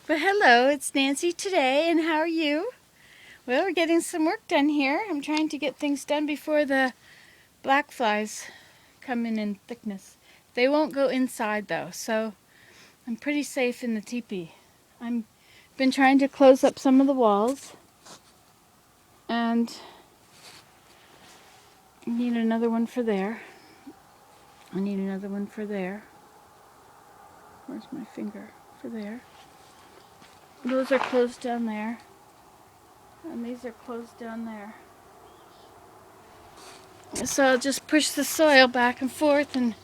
But hello, it's Nancy today, and how are you? Well, we're getting some work done here. I'm trying to get things done before the black flies come in thickness. They won't go inside though, so I'm pretty safe in the teepee. I've been trying to close up some of the walls, and I need another one for there. I need another one for there. Where's my finger? For there. Those are closed down there, and these are closed down there. So I'll just push the soil back and forth and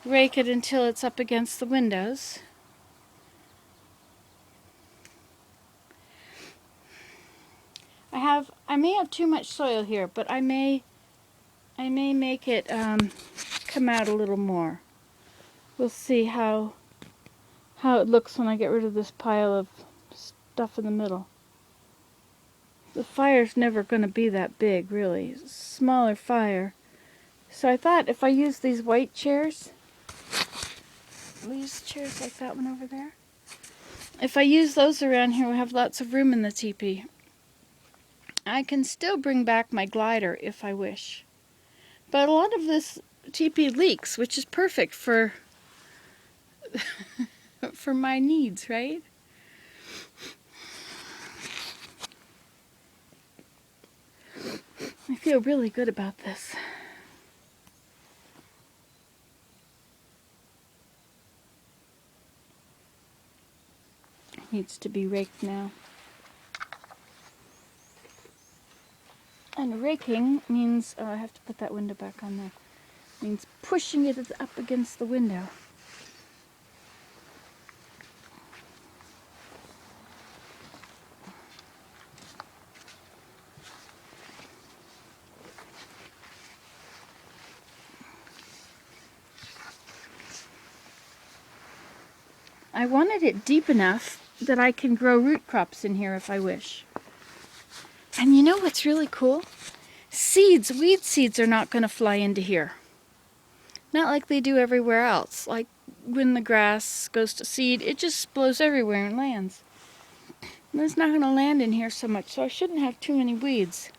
rake it until it's up against the windows. I may have too much soil here, but I may make it come out a little more. We'll see how it looks when I get rid of this pile of stuff in the middle. The fire's never going to be that big, really. It's a smaller fire. So I thought if I use these white chairs, these chairs like that one over there, if I use those around here, we'll have lots of room in the teepee. I can still bring back my glider if I wish. But a lot of this teepee leaks, which is perfect for for my needs, right? I feel really good about this. It needs to be raked now. And raking means, I have to put that window back on there, means pushing it up against the window. I wanted it deep enough that I can grow root crops in here if I wish. And you know what's really cool? Seeds, weed seeds are not going to fly into here. Not like they do everywhere else. Like when the grass goes to seed, it just blows everywhere and lands. And it's not going to land in here so much, so I shouldn't have too many weeds.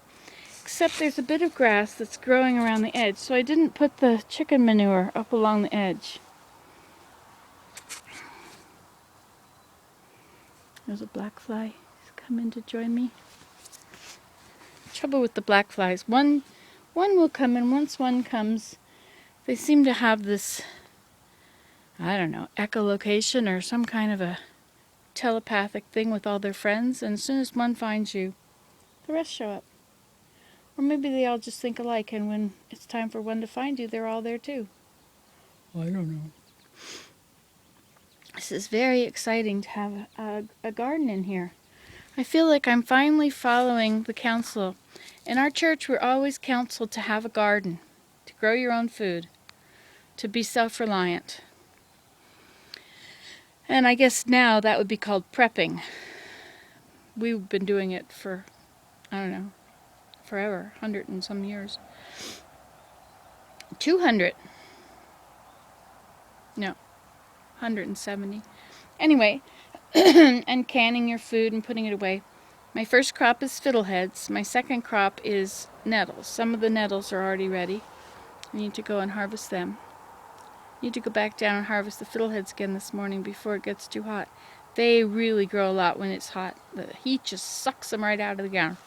Except there's a bit of grass that's growing around the edge, so I didn't put the chicken manure up along the edge. There's a black fly. He's come in to join me. Trouble with the black flies. One will come, and once one comes, they seem to have this, I don't know, echolocation or some kind of a telepathic thing with all their friends, and as soon as one finds you, the rest show up. Or maybe they all just think alike, and when it's time for one to find you, they're all there too. I don't know. This is very exciting to have a garden in here. I feel like I'm finally following the counsel. In our church, we're always counseled to have a garden, to grow your own food, to be self-reliant. And I guess now that would be called prepping. We've been doing it for, I don't know, forever, 100 and some years. 200. No, 170. Anyway, and canning your food and putting it away. My first crop is fiddleheads. My second crop is nettles. Some of the nettles are already ready. I need to go and harvest them. I need to go back down and harvest the fiddleheads again this morning before it gets too hot. They really grow a lot when it's hot. The heat just sucks them right out of the ground.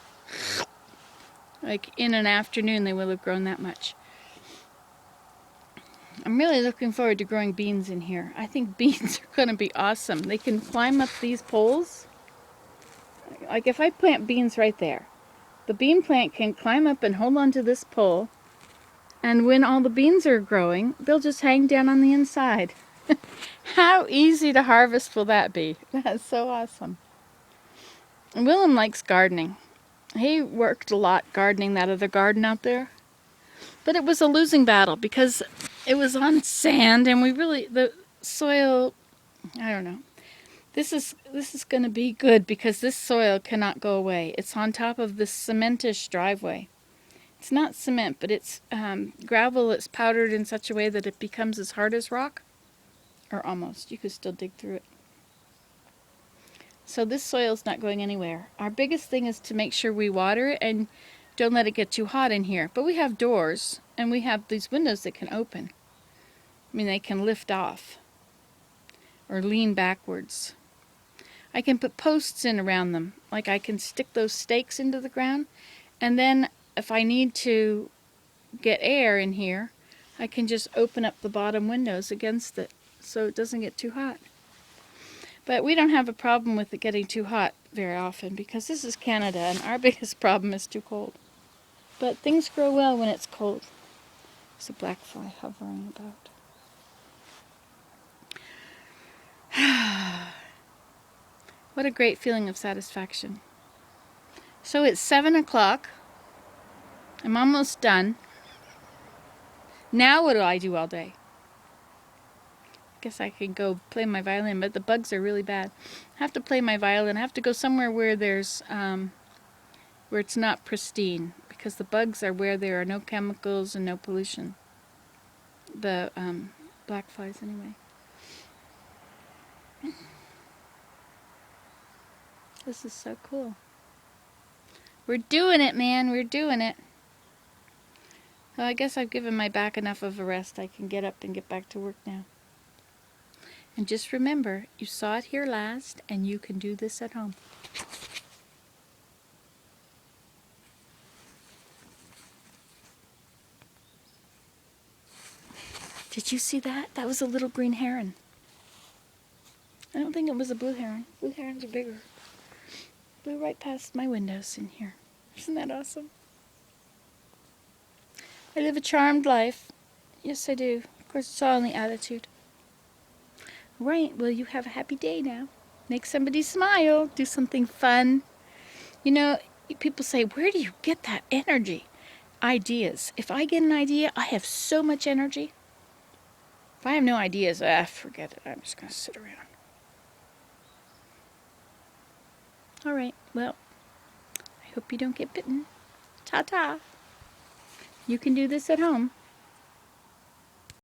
Like in an afternoon they will have grown that much. I'm really looking forward to growing beans in here. I think beans are going to be awesome. They can climb up these poles. Like if I plant beans right there, the bean plant can climb up and hold onto this pole, and when all the beans are growing, they'll just hang down on the inside. How easy to harvest will that be? That's so awesome. And Willem likes gardening. He worked a lot gardening that other garden out there. But it was a losing battle because it was on sand, and the soil, I don't know. This is going to be good because this soil cannot go away. It's on top of this cementish driveway. It's not cement, but it's gravel that's powdered in such a way that it becomes as hard as rock. Or almost. You could still dig through it. So this soil's not going anywhere. Our biggest thing is to make sure we water it and don't let it get too hot in here. But we have doors, and we have these windows that can open. I mean, they can lift off or lean backwards. I can put posts in around them. Like I can stick those stakes into the ground, and then if I need to get air in here, I can just open up the bottom windows against it so it doesn't get too hot. But we don't have a problem with it getting too hot very often because this is Canada and our biggest problem is too cold. But things grow well when it's cold. There's a black fly hovering about. What a great feeling of satisfaction. So it's 7 o'clock. I'm almost done. Now what do I do all day? I guess I could go play my violin, but the bugs are really bad. I have to play my violin. I have to go somewhere where there's where it's not pristine, because the bugs are where there are no chemicals and no pollution. The black flies, anyway. This is so cool. We're doing it, man. We're doing it. Well, I guess I've given my back enough of a rest. I can get up and get back to work now. And just remember, you saw it here last, and you can do this at home. Did you see that? That was a little green heron. I don't think it was a blue heron. Blue herons are bigger. Flew right past my windows in here. Isn't that awesome? I live a charmed life. Yes, I do. Of course, it's all in the attitude. Right, well, you have a happy day now. Make somebody smile. Do something fun. You know, people say, where do you get that energy? Ideas. If I get an idea, I have so much energy. If I have no ideas, forget it. I'm just going to sit around. All right, well, I hope you don't get bitten. Ta-ta. You can do this at home.